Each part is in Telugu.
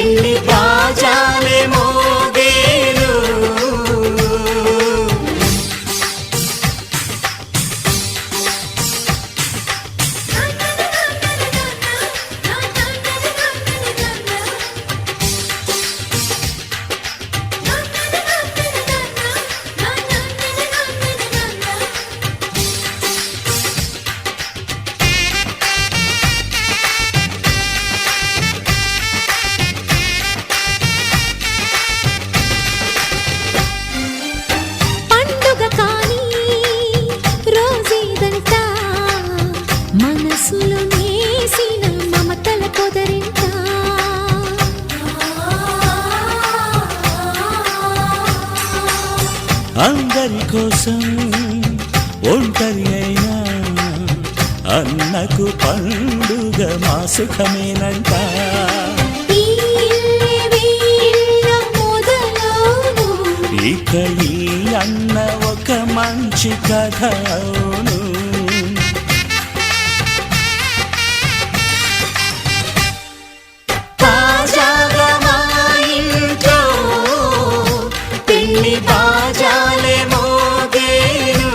పెళ్లి బాజాలే మోగేను అందరి కోసం ఒంటరి అయినా అన్నకు పండుగ మా సుఖమేనంట ఇక ఈ అన్న ఒక మంచి కథ అవును తాజాగా మా ఇంట్లో పెళ్లి బాజాలే మోగేను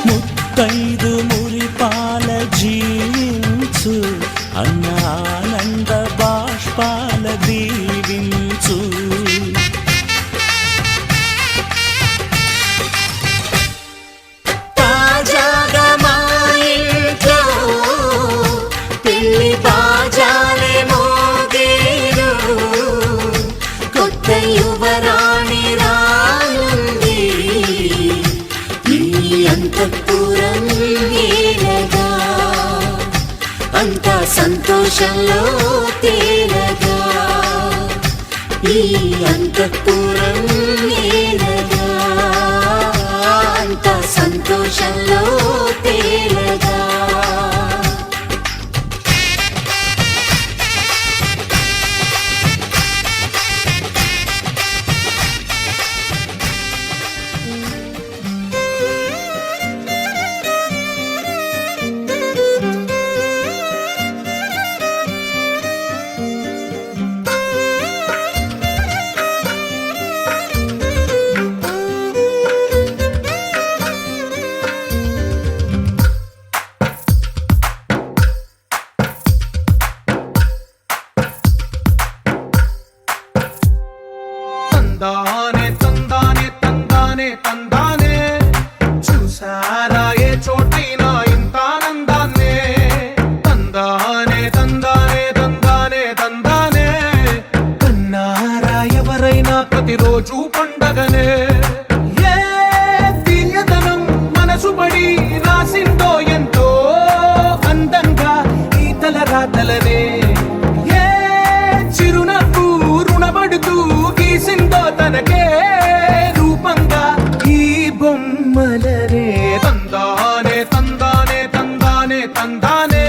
ముత్తైదు మురిపాల జీవించు అన్న ఆనంద బాష్పాల దీవించు తాజాగా మా ఇంట్లో పెళ్లి బాజాలే మోగేను కొత్త యువరాణి రానుంది అంతఃపురం ఏలగా అంతా సంతోషంలో తేలగా ఈ అంతఃపురం ఏలగా అంతా సంతోషంలో తేలగా తందానే తందానే తందానే తందానే చూసారా ఏ చోటైనా ఇంత ఆనందాన్నే తందానే తందానే తందానే తందానే కన్నారా ఎవరైనా ప్రతిరోజు పండగనే ఏ తీయదనం మనసు పడి రాసిందో ఎంతో అందంగా ఈ తలరాతలనే ఏ చిరునవ్వు రుణపడుతూ గీసిందో తనకే రూపంగా ఈ బొమ్మలనే తందానే తందానే తందానే తందానే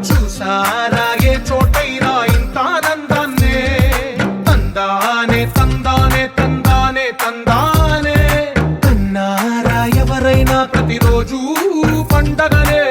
చూసారా ఏ చోటైనా ఇంత ఆనందాన్నే తందానే తందానే తందానే తందానే కన్నారా ఎవరైనా ప్రతిరోజు పండగనే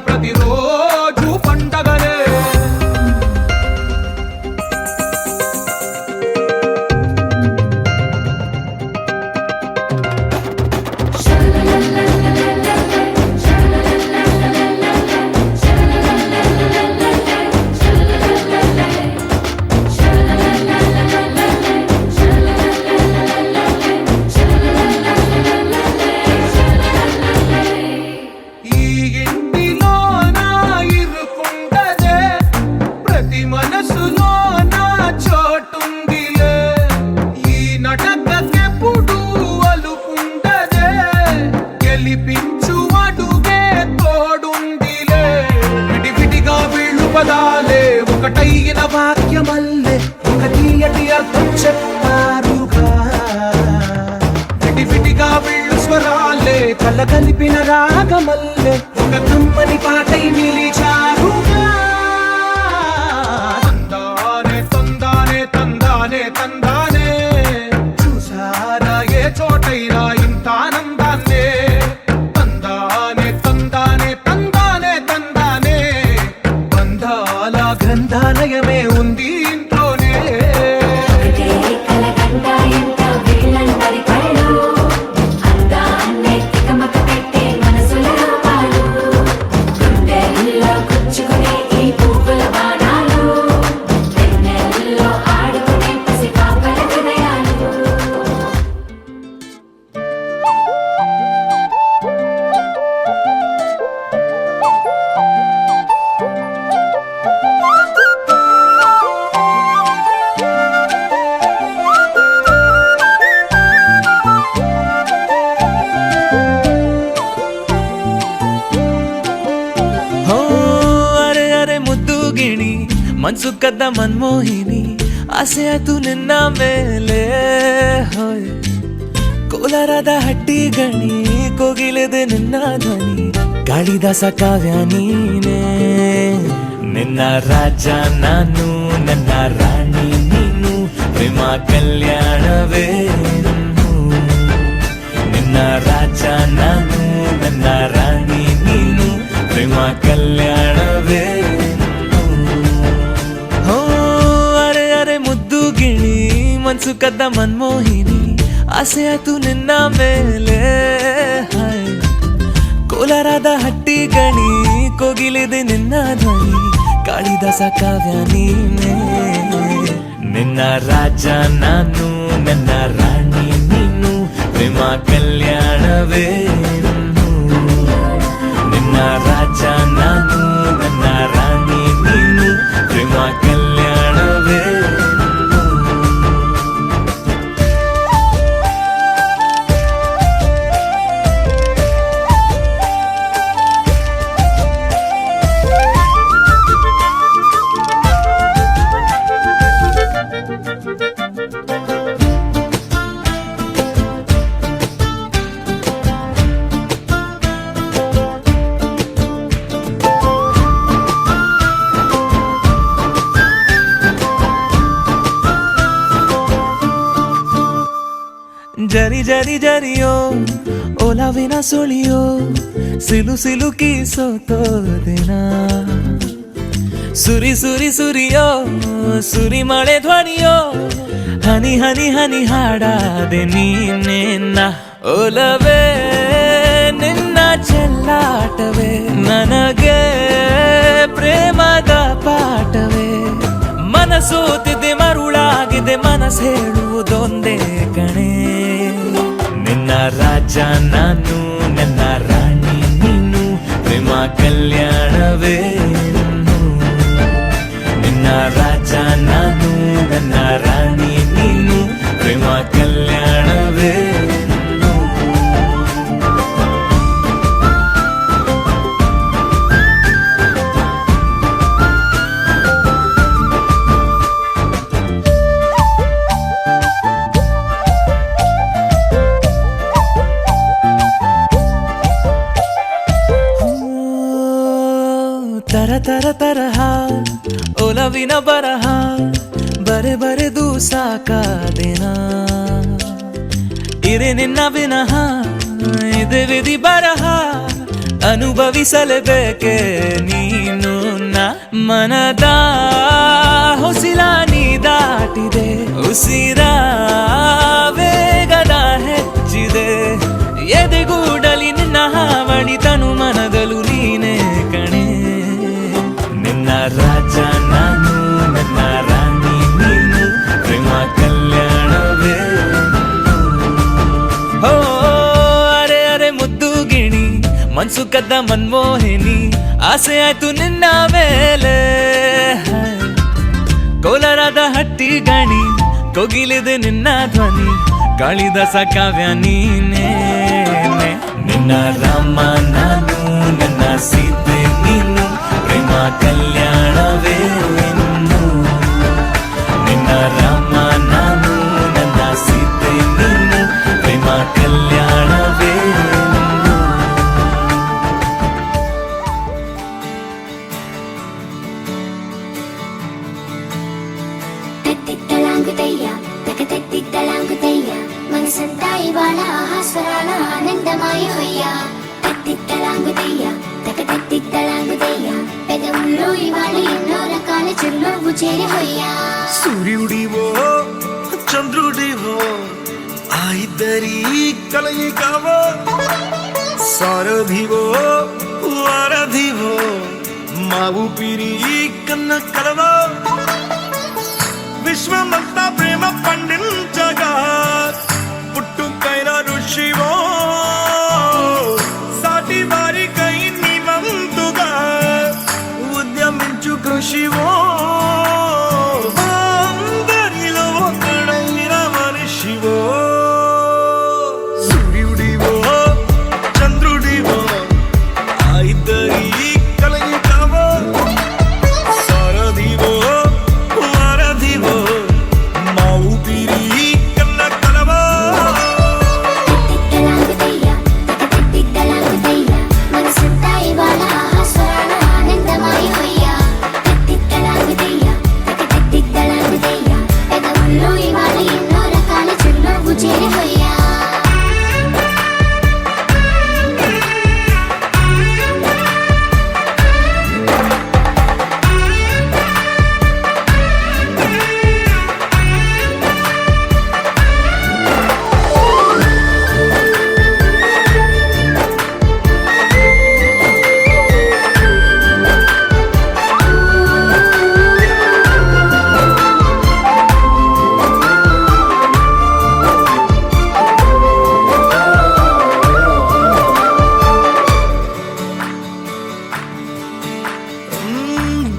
ప్రతిరోజు పండగలే. ఈ ఇంటిలోన ఇరుకుండదే, ప్రతి మనసులోన చోటుందిలే. ఈ నటకెప్పుడు అలుకుండదే, గెలిపించు అడుగే తోడుందిలే. విడివిడిగా వీళ్ళు పదాలే ఒకటైన వాక్యమల్లే, ఒక తీయటి అర్థం చెప్పారుగా. విడివిడిగా వీళ్ళు స్వరాలే కల కలిపిన రాగమల్లే, ఒక కమ్మని పాటై నిలిచారుగా. తందానే తందానే తందానే తందానే, చూసారా ఏ చోటైనా ఇంత ఆనందాన్నే. తందానే తందానే తందానే తందానే, బంధాల గ్రంథాలయమే ఉంది ఇంట్లోనే. ఒకటే కలగంట ఎంత వీళ్ళందరి కళ్ళు, అందాన్నే తికమక పెట్టే మనసుల రూపాలు, గుండెల్లో గుచ్చుకునే ఈ పువ్వుల బాణాలు, వెన్నెల్లో ఆడుకునే పసిపాపల హృదయాలు. ಹೋ ಅರೆ ಅರೆ ಮುದ್ದು ಗಿಣಿ, ಮನ್ಸು ಕದ್ದ ಮನ್ಮೋಹಿನಿ, ಆಸೆ ಆಯ್ತು ನಿನ್ನ ಮೇಲೆ. ಹೋಯ್ ಕೋಲಾರದ ಹಟ್ಟಿ ಗಣಿ, ಕೋಗಿಲೆದೆ ನಿನ್ನ ಧ್ವನಿ, ಕಾಳಿದಾಸ ಕಾವ್ಯ ನೀನೇ. ನಿನ್ನ ರಾಜ ನಾನು, ನನ್ನ ರಾಣಿ ನೀನು, ಪ್ರೇಮ ಕಲ್ಯಾಣವೇನು. ನಿನ್ನ ರಾಜ ನಾನು, ನನ್ನ ರಾಣಿ ನೀನು, ಪ್ರೇಮ ಕಲ್ಯಾಣವೇನು. ಹೋ ಅರೆ ಅರೆ ಮುದ್ದು ಗಿಣಿ, ಮನ್ಸು ಕದ್ದ ಮನ್ಮೋಹಿನಿ, ಆಸೆ ಆಯ್ತು ನಿನ್ನ ಮೇಲೆ. ಹಾಯ್ ಕೋಲಾರದ ಹಟ್ಟಿ ಗಣಿ, ಕೋಗಿಲಿದೆ ನಿನ್ನ ಧ್ವನಿ, ಕಾಳಿದಾಸ ಕಾವ್ಯ ನೀನೇ. ನಿನ್ನ ರಾಜ ನಾನು, ನನ್ನ ರಾಣಿ ನೀನು, ಪ್ರೇಮ ಕಲ್ಯಾಣವೇನು. ನಿನ್ನ ರಾಜ ನಾನು, ನನ್ನ ರಾಣಿ ನೀನು, ಪ್ರೇಮ ಕಲ್ಯಾಣವೇನು. ಜರಿ ಜರಿ ಜರಿಯೋ ಒಲವಿನ ಸುಳಿಯೋ, ಸಿಲು ಸಿಲುಕಿ ಸೋತೋದಿನ. ಸುರಿ ಸುರಿ ಸುರಿಯೋ ಸುರಿ ಮಳೆ ಧ್ವನಿಯೋ, ಹನಿ ಹನಿ ಹನಿ ಹಾಡಾದೆ ನೀನೇನ. ಒಲವೇ ನಿನ್ನ ಚೆಲ್ಲಾಟವೇ, ನನಗೆ ಪ್ರೇಮದ ಪಾಠವೇ. ಮನಸೋತಿದೆ ಮರುಳಾಗಿದೆ, ಮನಸ್ಸು ಹೇಳುವುದೊಂದೇ ಕಣೆ. ನಿನ್ನ ರಾಜ ನಾನು, ನನ್ನ ರಾಣಿ ನೀನು, ಪ್ರೇಮ ಕಲ್ಯಾಣವೇನು. ನಿನ್ನ ರಾಜ ನಾನು, ನನ್ನ ರಾಣಿ ನೀನು, ಪ್ರೇಮ ಕಲ್ಯಾಣವೇನು. ತರ ತರ ತರಹ ಒಲವಿನ ಬರಹ, ಬರೆ ಬರೆದು ಸಾಕಾದೆನ. ಇರೆ ನಿನ್ನ ವಿನಃ ಇದೆ ವಿಧಿ ಬರಹ, ಅನುಭವಿಸಲೇಬೇಕೆ ನೀನು ಮನದ ಹೊಸಿಲ ನೀ ದಾಟಿದೆ ಉಸಿರ ವೇಗದ ಹೆಚ್ಚಿದೆ ಎದೆಗೂಡಲಿ ನಿನ್ನ ಹಾವಳಿ ತನು ಮನದಲು ನೀನೇ ಕಣೆ ನಿನ್ನ ರಾಜ ನಾನು ನನ್ನ ರಾಣಿ ನೀನು ಪ್ರೇಮ ಕಲ್ಯಾಣವೇ ಹೋ ಅರೆ ಅರೆ ಮುದ್ದು ಗಿಣಿ ಮನ್ಸು ಕದ್ದ ಮನ್ಮೋಹಿನಿ ಆಸೆ ಆಯ್ತು ನಿನ್ನ ಮೇಲೆ ಕೋಲಾರದ ಹಟ್ಟಿ ಗಣಿ ಕೋಗಿಲಿದೆ ನಿನ್ನ ಧ್ವನಿ ಕಾಳಿದಾಸ ಕಾವ್ಯ ನೀನೇ ನಿನ್ನ ರಾಮ ನಾನು ನನ್ನ ಸೀತೆ ನೀನು ಪ್ರೇಮ ಕಲ್ಯಾಣವೇ ಇನ್ನು ನಿನ್ನ ರಾಮ ನಾನು ನನ್ನ ಸೀತೆ ನೀನು ಪ್ರೇಮ ಕಲ್ಯಾಣವೇ ಇನ್ನು తత్తిత్తలాంగుతయ్య తకతత్తిత్తలాంగుతయ్య మనసంతా ఇవాళ ఆహాస్వరాల ఆనందమాయ హొయ్యా తత్తిత్తలాంగుతయ్య తకతత్తిత్తలాంగుతయ్య పెదవుల్లో ఇవాళ ఎన్నో రకాల చిరునవ్వు చేరి హొయ్యా సూర్యుడివో చంద్రుడివో ఆ ఇద్దరి కలయికవో సారథివో వారధివో మా ఊపిరి కన్న కలవో విశ్వమంతా ప్రేమ పండించగా పుట్టుకైన ఋషివో సాటి వారికై నివంతుగా ఉద్యమించు కృషివో అందరిలో ఒకడైన మనిషివో సూర్యుడివో చంద్రుడివో ఆ ఇద్దరి కలయికవో సారథివో వారధివో మా ఊపిరి కన్న కలవో తత్తిత్తలాంగుతయ్య తకతత్తిత్తలాంగుతయ్య మనసంతా ఇవాళ ఆహాస్వరాల ఆనందమాయ హొయ్యా తత్తిత్తలాంగుతయ్య తకతత్తిత్తలాంగుతయ్య పెదవుల్లో ఇవాళ ఎన్నో రకాల చిరునవ్వు చేరి హొయ్యా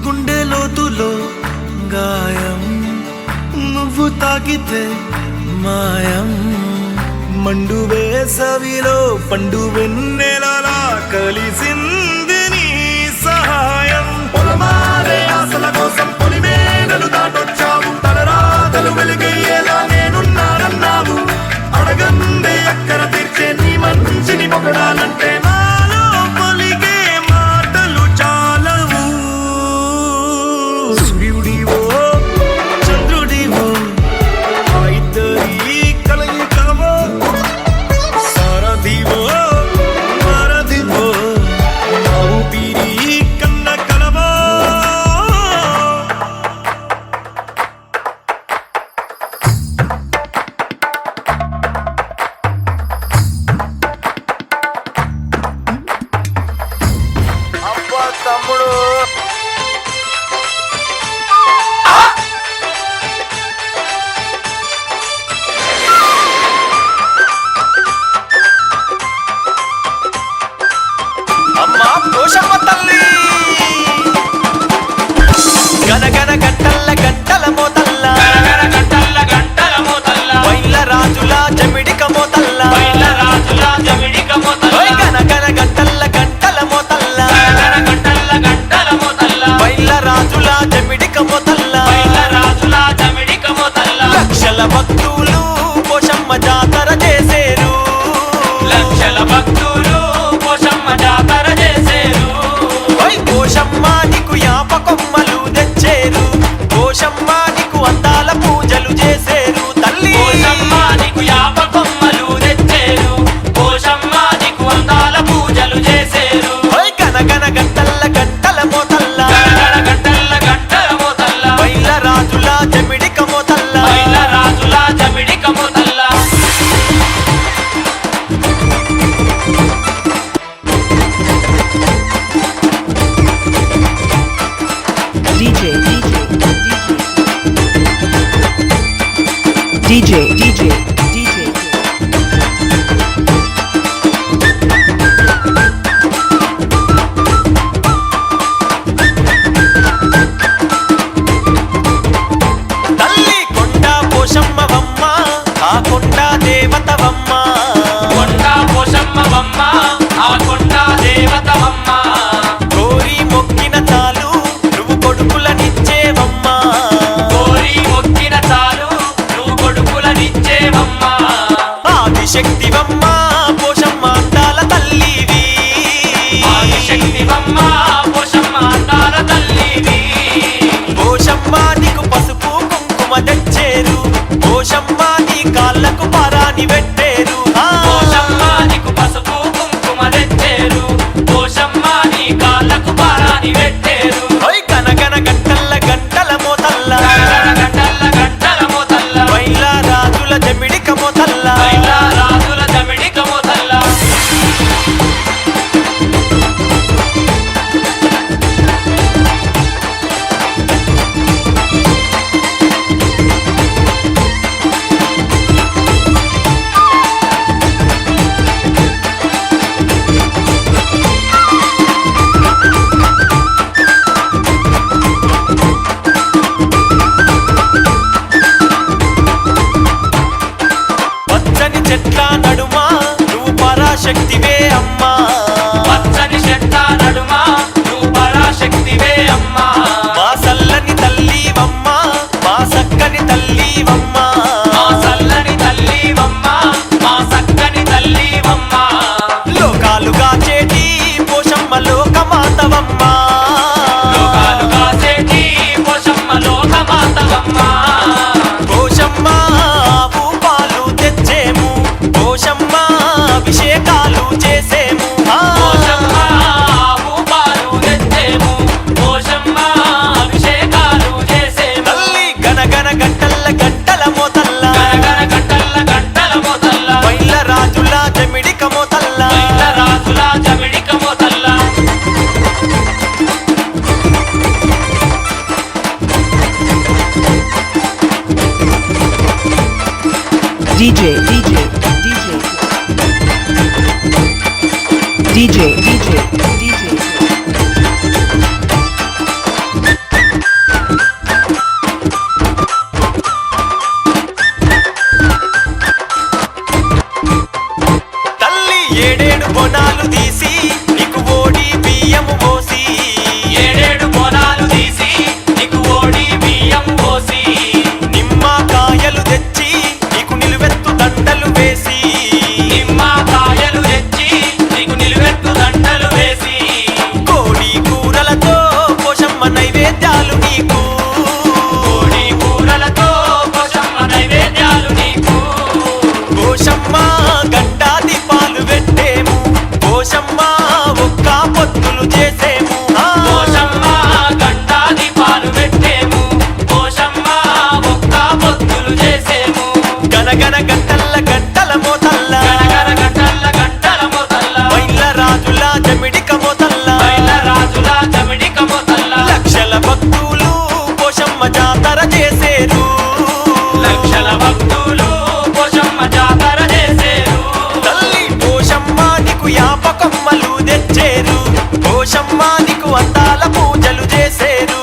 గుండె లోతులో గాయం నువ్వు తాకితే మాయం మండు వేసవిలో పండు వెన్నెలలా కలిసింది నీ సహాయం పొలమారే ఆశల కోసం పొలిమేనలు దాటొచ్చావు తలరాతలు వెలుగయ్యేలా నేనున్నానన్నావు అడగందే అక్కర తీర్చే నీ మంచిని పొగడాలంటే నాలో పలికే మాటలు చాలవు సూర్యుడివో చంద్రుడివో ఆ ఇద్దరి కలయికవో సారథివో వారధివో మా ఊపిరి కన్న కలవో అబ్బా తమ్ముడు అమ్మా పోషమ్మ తల్లి గనగన గంటల్ల గంటల మోతల్ల వైల రాజుల జమిడిక మోతల్ల గనగన గంటల్ల గంటల మోతల్ల అని పెట్టేరు ఓయ్ గనగన గంటల్ల గంటల మోతల్ల గంటల్ల గంటల మోతల్ల మైల రాజుల జమిడిక మోతల్ల బయలా రాజుల జమిడిక మోతల్ల పచ్చని చెట్ల నడుమా నువ్వు పరాశక్తివే అమ్మా పచ్చని చెట్ల నడుమ నువ్వు పరాశక్తివే అమ్మా మా సల్లని తల్లివమ్మా మా సక్కని తల్లివమ్మా మా చల్లని తల్లివమ్మ మా సక్కని తల్లివమ్మ లోకాలుగా చేటి పోషమ్మ లోకమాతవమ్మా లోకాలు కాసేటి పోషమ్మ లోకమాతవమ్మ పోషమ్మ ఆవు పాలు తెచ్చేము పోషమ్మ అభిషేకాలు చేసేము పోషమ్మ ఆవు పాలు తెచ్చేము పోషమ్మ అభిషేకాలు చేసేము తల్లి గనగన గంటల్ల గంటల మోతల్ల గనగన గంటల్ల గంటల మోతల్ల మైల రాజుల జమిడిక మోతల్ల బయల రాజుల జమిడిక మోతల్ల DJ తల్లి ఏడేడు బొనాలు తీసి నీకు ఓడి బియ్యము పోసి ఏడేడు బోనాలు తీసి నీకు ఓడి బియ్యం పోసి నిమ్మకాయలు తెచ్చి నీకు నిలువెత్తు దండలు వేసి నిమ్మకాయలు తెచ్చి నీకు నిలువెత్తు దండలు వేసి కోడి కూరలతో పోషమ్మ నైవేద్యాలు నీకు కోడి కూరలతో పోషమ్మ నైవేద్యాలు నీకు పోషమ్మ గంటా దీపాలు పెట్టేము పోషమ్మ ఒక్క పొత్తులు చేసేము పోషమ్మ గంటా దీపాలు పెట్టేము పోషమ్మ ఒక్క పొత్తులు చేసేము గనగన గంటల్ల గంటల మోతల్ల గనగన గంటల్ల గంటల మోతల్ల మైల రాజుల జమిడిక మోతల్ల బయల రాజుల జమిడిక మోతల్ల లక్షల భక్తులు పోషమ్మ జాతర చేసేరు లక్షల భక్తులు పోషమ్మ జాతర చేసేరు తల్లి పోషమ్మ నీకు యాపకమ్మలు తెచ్చేరు పోషమ్మ నీకు అందాల పూజలు చేసేరు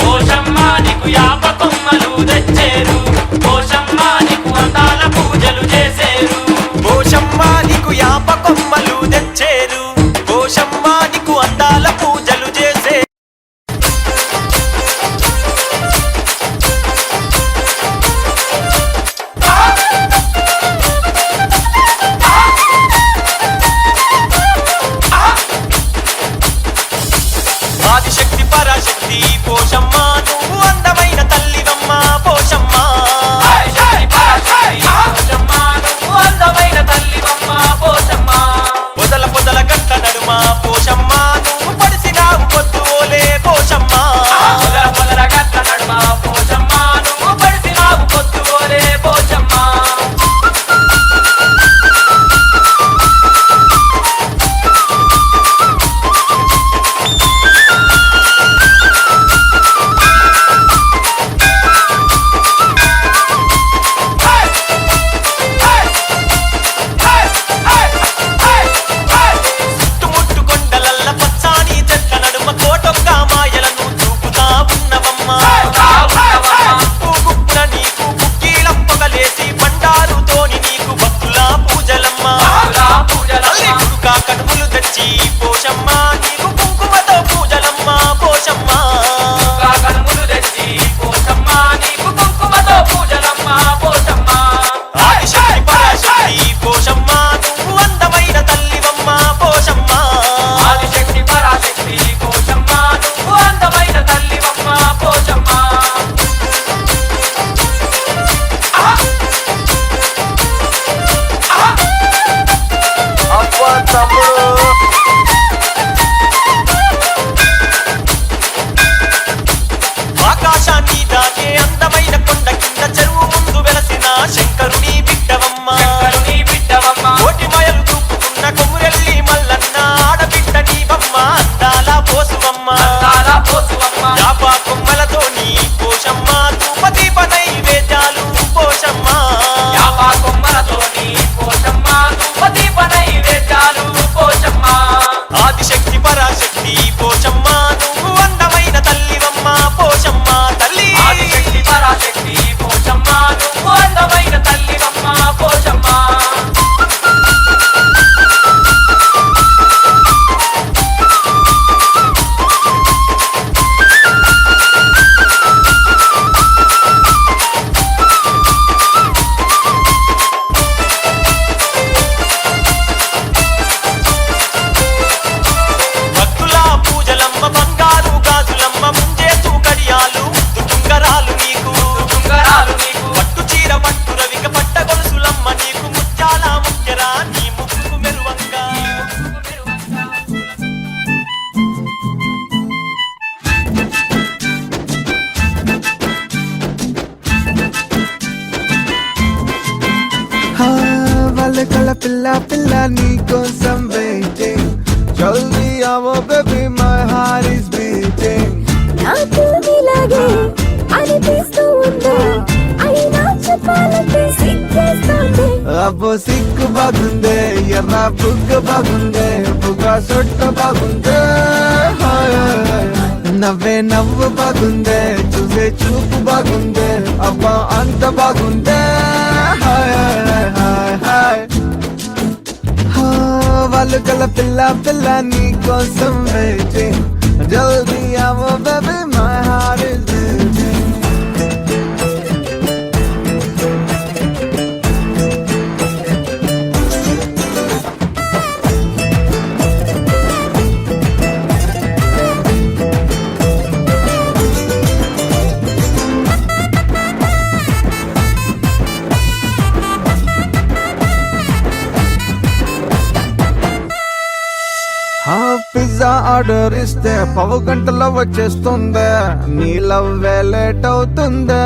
పోషమ్మ నీకు యాప కొమ్మలు తెచ్చేరు పోషమ్మ నీకు అందాల పూజలు చేసేరు పోషమ్మ నీకు యాపకమ్మలు తెచ్చేరు పోషమ్మ నీకు అందాల పూజలు చేసే ఆదిశక్తి పరాశక్తి పోషమ్మ నువ్వు అందమైన తల్లివమ్మ పోషమ్మ పోషమ్మ నువ్వు అందమైన తల్లివమ్మ పోషమ్మ పొదల పొదల గంట నడుమ పోషమ్మ నువ్వు పడిసినావు పొద్దు ఓలే పోషమ్మ పొదల పొదల గట్ల నడుమ పోషమ్మ నువ్వు పడిసినావు పొద్దుగోలే పోషమ్మ చుట్టుముట్టుకొండ శంకరుని బిడ్డవమ్మ కోటి మాయలు చూపుకున్న కొమురెల్లి మల్లన్న ఆడబిడ్డ నీవమ్మ అందాల పోసువమ్మ యాప కొమ్మలతోని పోషమ్మ ధూపదీప నైవేద్యాలు పోషమ్మ ఆదిశక్తి పరాశక్తి పోషమ్మ నువ్వు అందమైన తల్లివమ్మ పోషమ్మ తల్లి భక్తుల పూజలమ్మ బంగారు గాజులమ్మ ముంజేతు కడియాలు తుంగరాలు నీకు పట్టు చీర పట్టు రవిక పట్ట గొలుసులమ్మ నీకు ముత్యాల ముఖ్యరా నీ ముక్కు మెరువంగా వాళ్ళ పిల్ల పిల్ల నీ కోసం వెయిటింగ్ జల్దీ ఆవో baby my heart is beating నాకు నీలాగే అనిపిస్తూ ఉంది అయినా చెప్పాలంటే సిగ్గేస్తుంది అబ్బో సిక్కు బాగుందే ఎర్ర బుగ్గ బాగుందే బుగ్గ సొట్ట బాగుందే నవ్వే నవ్వు బాగుందే చూసే చూపు బాగుందే అబ్బా అంత బాగుందే వాళ్ళు కల పిల్ల పిల్ల నీ కోసం వెయిటింగ్ జల్దీ ఆవో baby my heart is beating pizza order ఇస్తే పావు గంటలో వచ్చేస్తుందే నీ లవ్ లేట్ అవుతుందే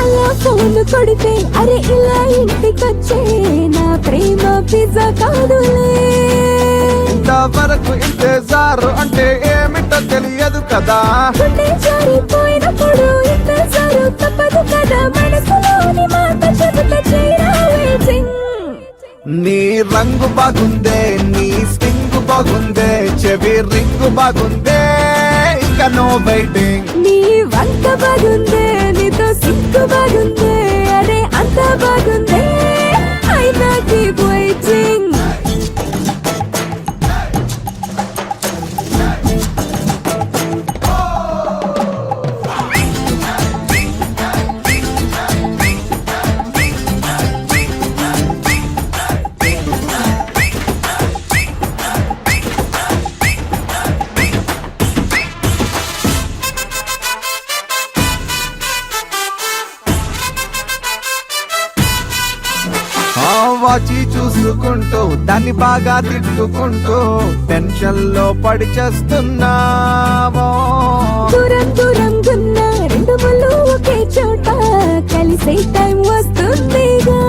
అలా ఫోన్ కొడితే అరే ఇలా ఇంటికొచ్చే నా ప్రేమ పిజ్జా కాదులే ఇంతవరకు ఇంతజారు అంటే ఏమిటో తెలియదు కదా గుండె జారిపోయినప్పుడు ఇంతసారు తప్పదు కదా మనసులోని మాట చెబుతా చేయరా waiting. నీ రంగు బాగుందే నీ స్టింగ్ బాగుందే చెవి రింగు బాగుందే ఇంకా నో వెయిటింగ్ నీ వంట బాగుందే నీతో సిగ్గు బాగుందే అరే అంత బాగుందే అయినా కీప్ వెయిటింగ్ వాచి చూసుకుంటూ దాన్ని బాగా తిట్టుకుంటూ టెన్షన్ లో పడి చేస్తున్నావో దూరం దూరం గున్న రెండు ముళ్ళు ఒకే చోట కలిసే టైం వస్తుందిగా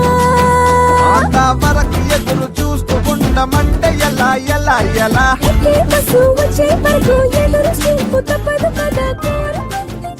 వరకు ఎదురు చూస్తూ ఉండమంటే ఎలా ఎలా ఎలా ఎక్కే బస్సు వచ్చే వరకు ఎదురు చూపు తప్పదు కదా కోరుకుంది.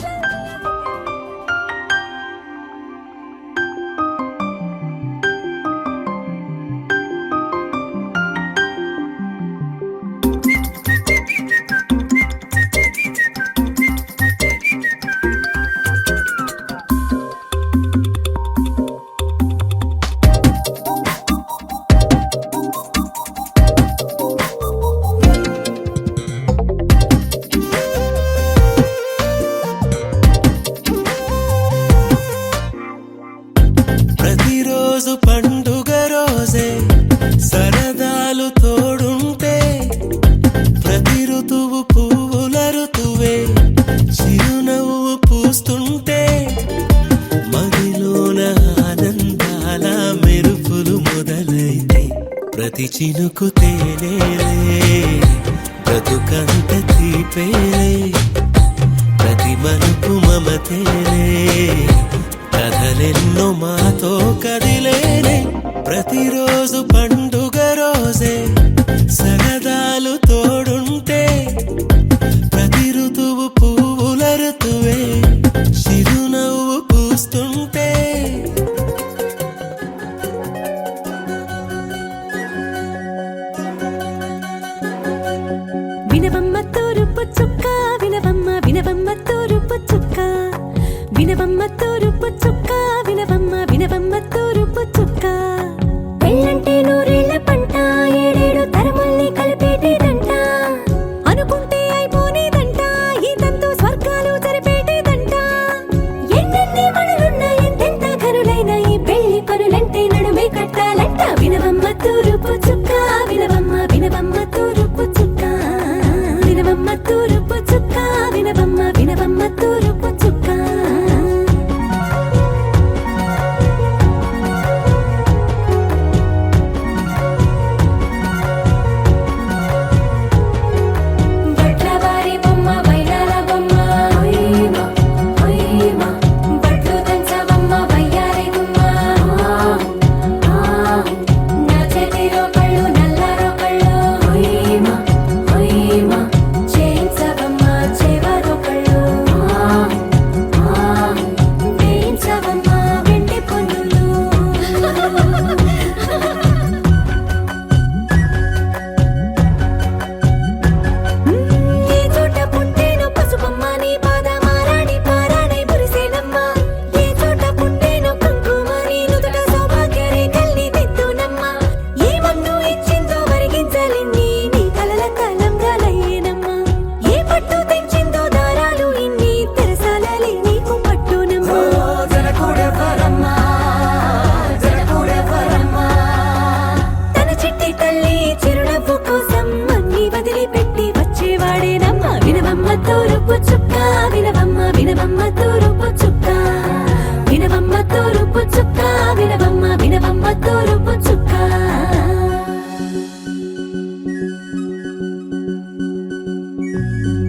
ప్రతిరోజు పండుగ రోజే సరదాలు తోడుంటే ప్రతి ఋతువు పువ్వుల ఋతువే చిరునవ్వు పూస్తుంటే మదిలోన ఆనందాల మెరుపులు మొదలైతే ప్రతి చినుకు తేనేలే బ్రతుకంత తీపేలే ప్రతి మలుపు మమతేలే కథలెన్నో మాతో కదిలేనే ప్రతిరోజు పండుగ రోజే సగదాలు తోడుంటే ప్రతి ఋతువు పువ్వుల ఋతువే చిరునవ్వు పూస్తుంటే వినవమ్మ తూరుపు చుక్క వినవమ్మ వినవమ్మ తూరుపు చుక్క వినవమ్మ తూరుపు చుక్క వినవమ్మ వినవమ్మ తూరుపు చుక్క పెళ్ళంటే నూరేళ్ల పంట ఏడేడు తరముల్ని కలిపేటేదంట అనుకుంటే అయిపోనేదంట ఈ తంతు స్వర్గాలు జరిపేటేదంట ఎన్నెన్ని మనులున్న ఎంతెంత కరులైన ఈ పెళ్లి పనులంటే నడుమే కట్టాలంట వినవమ్మ తూరుపు చుక్క వినవమ్మ వినవమ్మ తూరుపు చుక్క వినవమ్మ తూరుపు చుక్క వినవమ్మ వినవమ్మ తూరుపు చుక్క బట్లవారి బొమ్మ వైరాల బొమ్మ ఓయమా ఓయమా బట్లు దంచవమ్మ వయ్యారి గుమ్మ నా చేతిలో కళ్ళు నల్లారో కళ్ళు ఓయమా ఓయమా చేయించవమ్మ చేవారో కళ్ళు వేయించవమ్మ వెండి పొన్నులు ఏ చోట పుట్టేనో పసుపమ్మ నీ పాదమారాణి పారాణై మురిసేనమ్మ ఏ చోట పుట్టేనో కుంకుమ నీ నుదుట సౌభాగ్య రేఖల్ని దిద్దునమ్మ ఏ మన్ను ఇచ్చిందో వరిగించలిన్ని నీ కలల కలంగాలయ్యేనమ్మ ఏ పట్టు తెంచిందో దారాలు ఇన్ని తెరసాలలి నీకు పట్టునమ్మ తన చిట్టి తల్లి చిరునవ్వు కోసం అన్ని వదిలిపెట్టి వచ్చేవాడేనమ్మ వినవమ్మ తూరుపు చుక్క వినవమ్మ వినవమ్మ తూరుపు చుక్క వినవమ్మ తూరుపు చుక్క వినవమ్మ వినవమ్మ తూరుపు చుక్క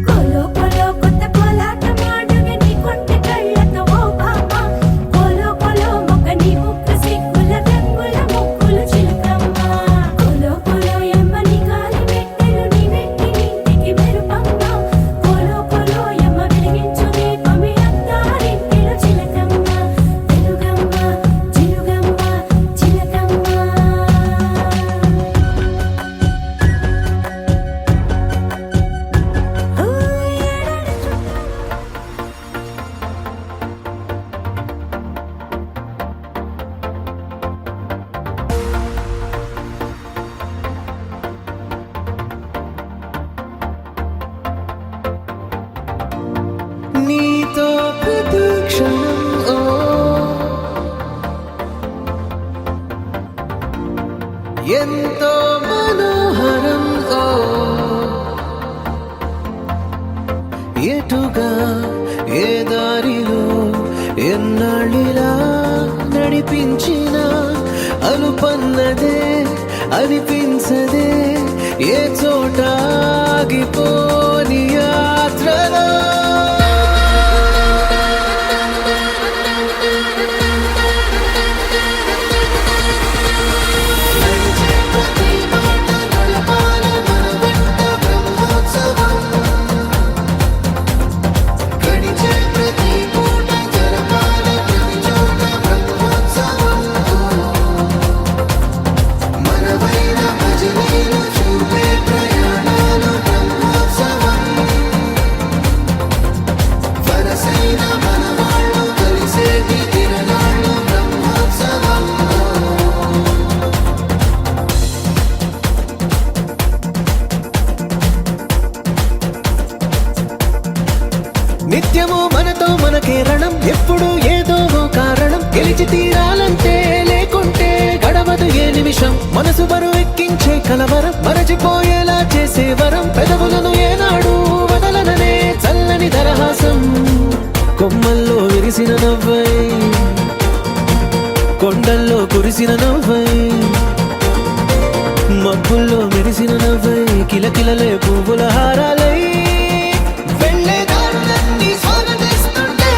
కోలో కోలో కొత్త కోలాటం ఆడుగే నీ కొంటె కళ్ళతో ఓ బామ్మ కోలో కోలో మొక్క నీ ముక్కు సిగ్గుల రంగుల ముక్కులు చిలకమ్మ కోలో కోలో ఎమ్మ నీ కాలి మెట్టెలు నీ నెట్టి నింటికి మెరుపమ్మ కోలో కోలో ఎమ్మ వెలిగించు దీపమి అత్తారింటిలో చిలకమ్మ వెలుగమ్మ చిలుగమ్మ చిలకమ్మ ఓ ఏడాడు నీతో ప్రతి క్షణం ఓ ఎంతో మనోహరం ఓ ఎటుగా ఏ దారిలో ఎన్నాళ్ళిలా నడిపించిన అలుపన్నదే అనిపించదే ఏ చోట ఆగిపోని యాత్రలో నిత్యము మనతో మనకే రణం ఎప్పుడు ఏదో ఓ కారణం గెలిచి తీరాలంటే లేకుంటే గడవదు ఏ నిమిషం మనసు బరువు ఎక్కించే కలవరం మరచిపోయేలా చేసే వరం పెదవులను ఏనాడు వదలననే చల్లని దరహాసం కొమ్మల్లో విరిసిన నవ్వై కొండల్లో కురిసిన నవ్వై మబ్బుల్లో మెరిసిన నవ్వై కిలకిలలే పువ్వుల హారాలై వెళ్ళేదారులన్నీ స్వాగతిస్తుంటే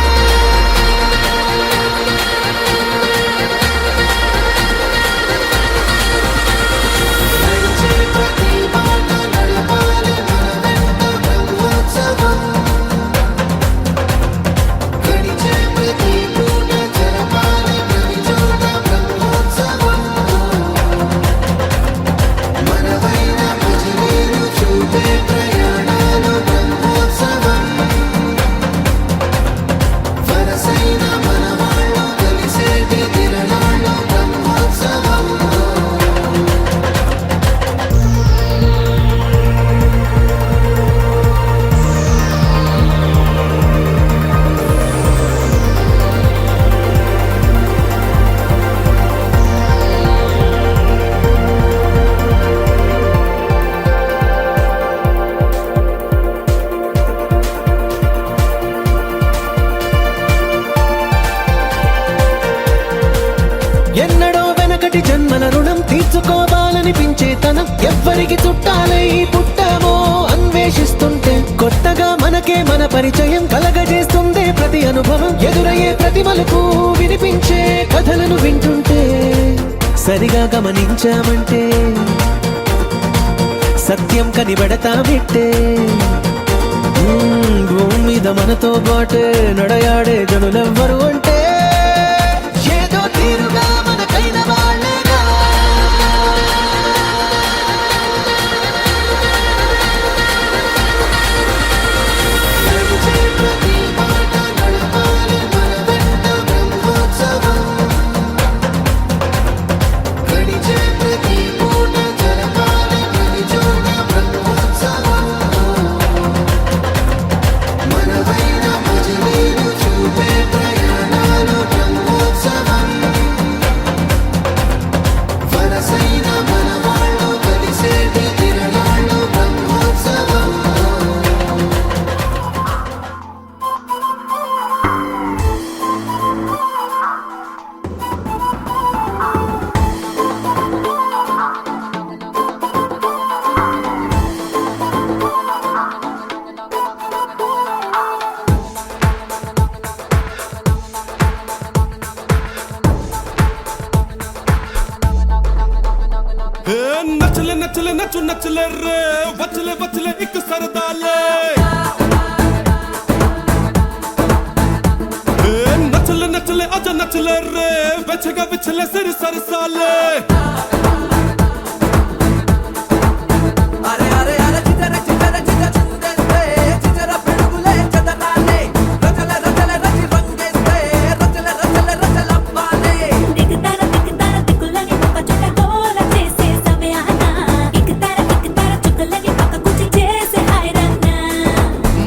అనిపించే తనం ఎవ్వరికి చుట్టాలై పుట్టామో అన్వేషిస్తుంటే కొత్తగా మనకే మన పరిచయం కలగజేస్తుందే ప్రతి అనుభవం ఎదురయ్యే ప్రతి మలుపు వినిపించే కథలను వింటుంటే సరిగా గమనించామంటే సత్యం కనిపెడతామిట్టే భూమి మీద మనతో పాటే నడయాడే జనులెవ్వరు అంటే ఏదో తీరుగా మనకైన వాళ్ళేగా నచ్చలే నచ్చలే నచ్చు నచ్చలే రే వచ్చలే వచ్చలే ఇక్ సరదాలే నచ్చలే నచ్చలే అజ నచ్చలే రే వెచ్చగా విచ్చలే సిరి సరసాలే దిగుతార దిగుతార దిక్కులని ఒక చోట గోల చేసే సమయాన దిగుతార దిగుతార చుక్కలని పక్క కుచి చేసే హైరాణ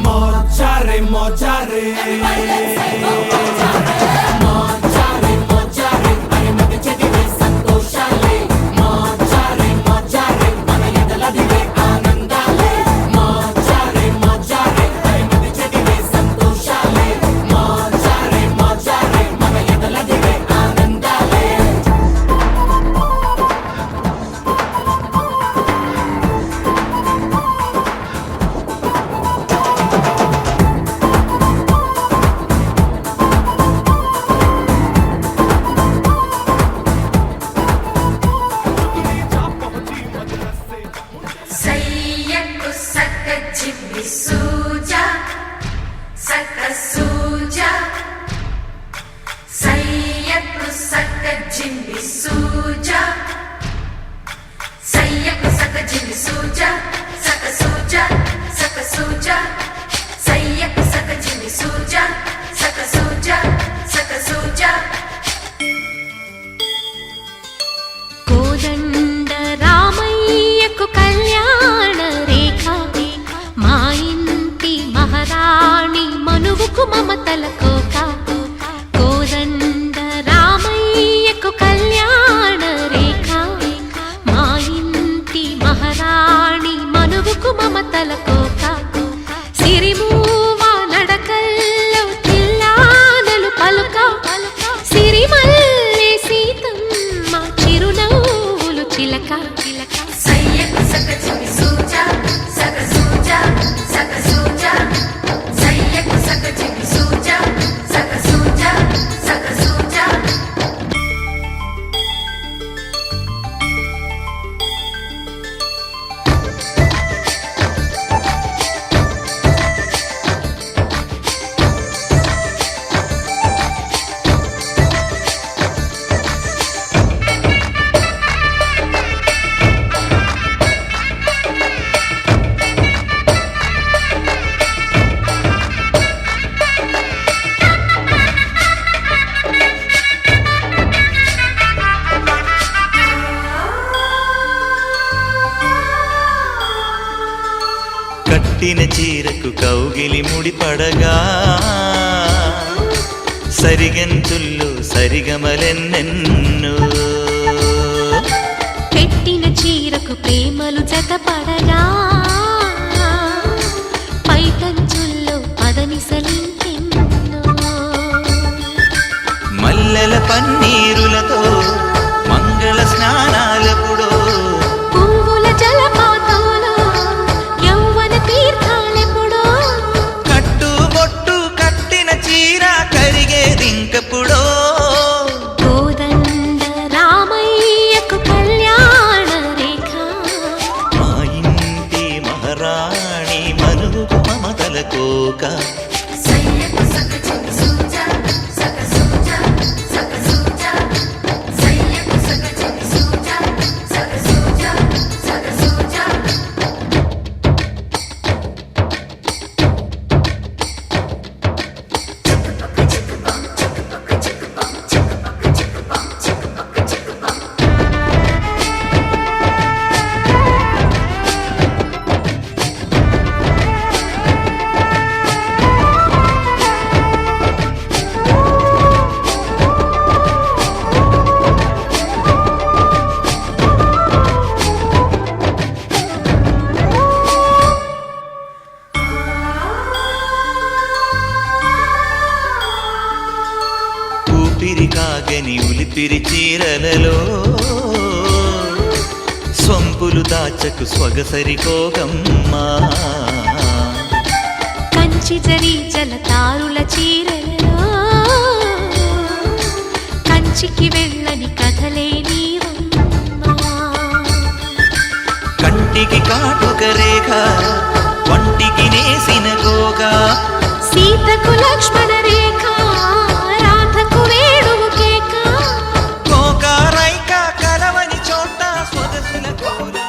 మోచారే మోచారే సయ్యకు సక్క జిమ్మి సూజా సక్క సూజా సయ్యకు సక్క జిమ్మి సూజా సయ్యకు సక్క జిమ్మి సూజా సక్క సూజా సక్క సూజా సయ్యకు సక్క జిమ్మి సూజా సక్క సూజా సక్క సూజా కోదండ రామయ్యకు కళ్యాణ రేఖ మా ఇంటి మహారాణి మనువుకు మమతల కోక కోదండ రామయ్యకు కళ్యాణ రేఖ మా ఇంటి మహారాణి మనువుకు మమతల కోక సిరిమూవ నడకల్లో తిల్లానలు పలుక సిరిమల్లె సీతమ్మ చిరునవ్వులు చిలక సయ్యకు సక్క జిమ్మి సూజా సక్క సూజా సక్క సూజా సయ్యకు సక్క జిమ్మి సూజా సక్క సూజా సక్క సూజా కట్టిన చీరకు కౌగిలి ముడిపడగా సరిగంతుల్లో సరిగమలెన్నెన్నో పెట్టిన చీరకు ప్రేమలు జతపడగా పైటంచుల్లో పదనిసలింకెన్నో మల్లెల పన్నీరులతో మంగళ స్నానాలెప్పుడో సరిపోక ఊపిరి కాగని ఉలిపిరి చీరలలో స్వంపులు దాచకు స్వగసరికోగమ్మా కంచి జరి జలతారుల చీరలలో కంచికి వెళ్ళని కథలే నీవమ్మా కంటికి కాటుక రేఖ వంటికి నేసిన గోగా సీతకు లక్ష్మణ రేఖ రాధకు వేణువు కేక గోకారైక కలవని చోట స్వదసుల కోలా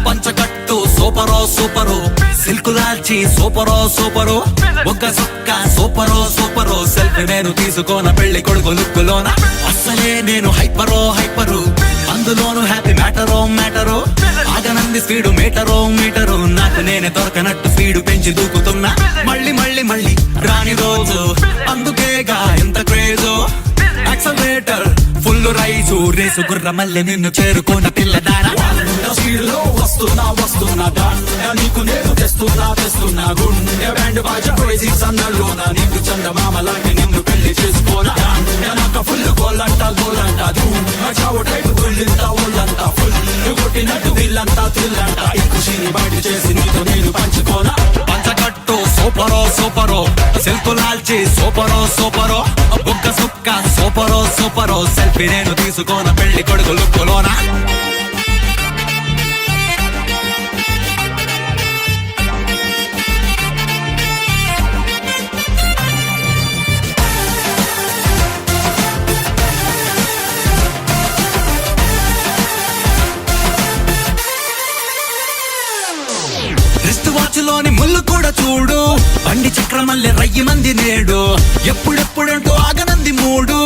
పంచకట్టు సూపరో సూపరు సిల్కు లాల్చి సూపరో సూపరు ఒక్క సుక్క సూపరో సూపరు సెల్ఫీ నేను తీసుకోన పెళ్లి కొడుకు లుక్కులోన అస్సలే నేను హైపరో హైపరు అందులోను హ్యాపీ మ్యాటరో మ్యాటరు ఆగనంది స్పీడు మీటరో మీటరు నాకు నేనే దొరకనట్టు స్పీడు పెంచి దూకుతున్నా మళ్ళీ మళ్ళీ మళ్ళీ రాని రోజు అందుకేగా ఎంత క్రేజో యాక్సలరేటర్ ఫుల్ రైజు రేసు గుర్ర మళ్ళీ నిన్ను చేరుకున్న పిల్లదారా స్పీడ్లో వస్తున్నా వస్తున్నా దాండా నీకు నేను తెస్తున్నా గుండె బ్యాండ్ బాజా క్రేజీ సన్నల్లోన నీకు చందమామ లాంటి నిన్ను పెళ్లి చేసుకోనా నాకు ఫుల్ గోలంట చావు టైప్ గుళ్ళంతా ఒళ్ళంతా ఫుల్ కొట్టినట్టు దిల్లంతా థ్రిల్లంట ఈ ఖుషిని బయట చేసి నీతో నేను పంచుకోనా పంచకట్టు సూపరో సూపరో సిల్కు లాల్చి సూపరో సూపరో బుక్క సుక్క సూపరో సూపరో సెల్ఫీ నేను తీసుకోన పెళ్లి కొడుకు లుక్కులోనా వాచ్లోని ముళ్ళు కూడా చూడు బండి చక్రమల్లె రయ్యి మంది నేడు ఎప్పుడెప్పుడంటూ ఆగనంది మూడు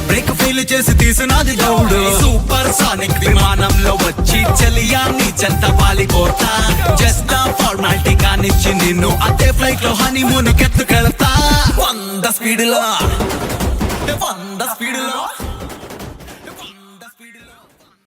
బ్రేక్ ఫెయిల్ చేసి తీసినది దౌడు సూపర్ సానిక్ విమానంలో వచ్చి చలియాన్ని చెంత పాలిపోతా జస్ట్ ఫార్మాలిటీ కానిచ్చి నిన్ను అదే ఫ్లైట్ లో హనీమూన్ కెత్తుకెళ్తా 100 స్పీడ్ లో